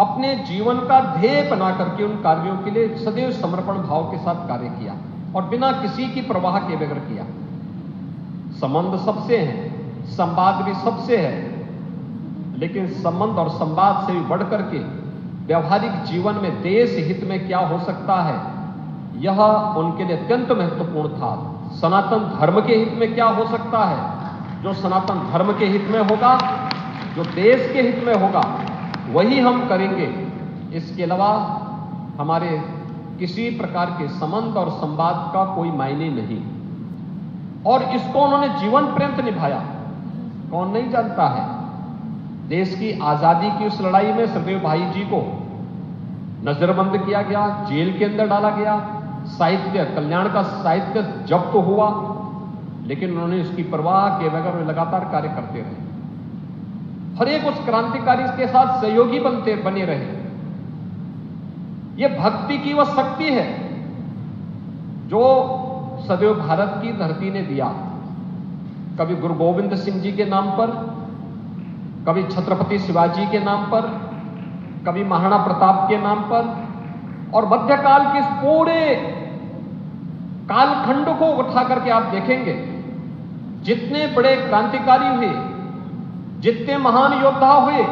अपने जीवन का ध्येय बना करके उन कार्यों के लिए सदैव समर्पण भाव के साथ कार्य किया और बिना किसी की परवाह के बगैर किया। संबंध सबसे हैं, संवाद भी सबसे है, लेकिन संबंध और संवाद से भी बढ़कर के व्यवहारिक जीवन में देश हित में क्या हो सकता है, यह उनके लिए अत्यंत महत्वपूर्ण था। सनातन धर्म के हित में क्या हो सकता है, जो सनातन धर्म के हित में होगा, जो देश के हित में होगा, वही हम करेंगे। इसके अलावा हमारे किसी प्रकार के संबंध और संवाद का कोई मायने नहीं। और इसको उन्होंने जीवन पर्यंत निभाया। कौन नहीं जानता है, देश की आजादी की उस लड़ाई में सरदेव भाई जी को नजरबंद किया गया, जेल के अंदर डाला गया, साहित्य कल्याण का साहित्य जब्त तो हुआ, लेकिन उन्होंने इसकी परवाह के बगैर लगातार कार्य करते रहे। हर एक उस क्रांतिकारी के साथ सहयोगी बने रहे। यह भक्ति की वह शक्ति है जो सदैव भारत की धरती ने दिया। कभी गुरु गोविंद सिंह जी के नाम पर, कभी छत्रपति शिवाजी के नाम पर, कभी महाराणा प्रताप के नाम पर, और मध्यकाल के इस पूरे कालखंड को उठा करके आप देखेंगे, जितने बड़े क्रांतिकारी हुए, जितने महान योद्धा हुए,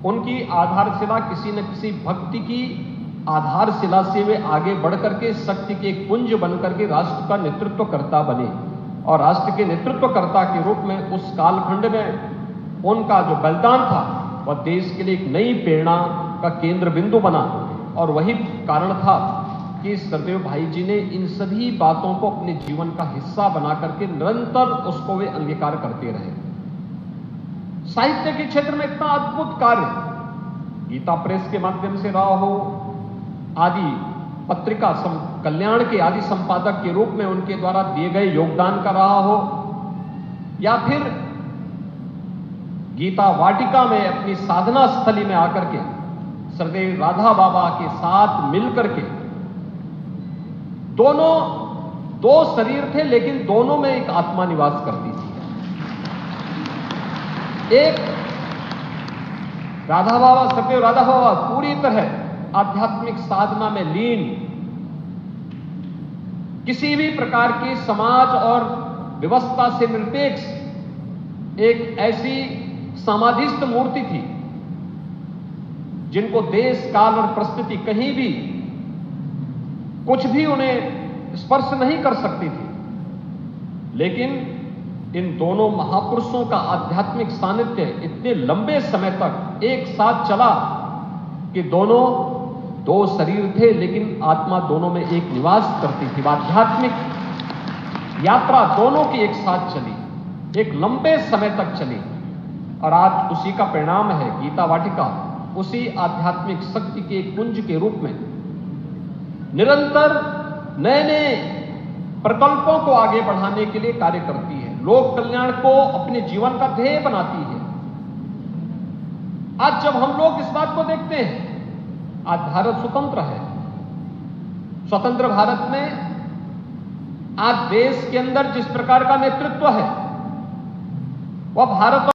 उनकी आधारशिला किसी न किसी भक्ति की आधारशिला से वे आगे बढ़कर के शक्ति के एक पुंज बनकर के राष्ट्र का नेतृत्वकर्ता बने। और राष्ट्र के नेतृत्वकर्ता के रूप में उस कालखंड में उनका जो बलिदान था वह देश के लिए एक नई प्रेरणा का केंद्र बिंदु बना। और वही कारण था कि सरदेव भाई जी ने इन सभी बातों को अपने जीवन का हिस्सा बना करके निरंतर उसको वे अंगीकार करते रहे। साहित्य के क्षेत्र में इतना अद्भुत कार्य गीता प्रेस के माध्यम से रहा हो, आदि पत्रिका कल्याण के आदि संपादक के रूप में उनके द्वारा दिए गए योगदान का रहा हो, या फिर गीता वाटिका में अपनी साधना स्थली में आकर के सरदेव राधा बाबा के साथ मिलकर के, दोनों दो शरीर थे लेकिन दोनों में एक आत्मा निवास करती थी। एक राधा बाबा, सरदेव राधा बाबा पूरी तरह आध्यात्मिक साधना में लीन, किसी भी प्रकार की समाज और व्यवस्था से निरपेक्ष एक ऐसी समाधिस्थ मूर्ति थी जिनको देश काल और परिस्थिति कहीं भी कुछ भी उन्हें स्पर्श नहीं कर सकती थी। लेकिन इन दोनों महापुरुषों का आध्यात्मिक सानिध्य इतने लंबे समय तक एक साथ चला कि दोनों दो शरीर थे लेकिन आत्मा दोनों में एक निवास करती थी। आध्यात्मिक यात्रा दोनों की एक साथ चली, एक लंबे समय तक चली, और आज उसी का परिणाम है गीता वाटिका। उसी आध्यात्मिक शक्ति के एक पुंज के रूप में निरंतर नए नए प्रकल्पों को आगे बढ़ाने के लिए कार्य करती है, लोक कल्याण को अपने जीवन का ध्येय बनाती है। आज जब हम लोग इस बात को देखते हैं, आज भारत स्वतंत्र है। स्वतंत्र भारत में आज देश के अंदर जिस प्रकार का नेतृत्व है वह भारत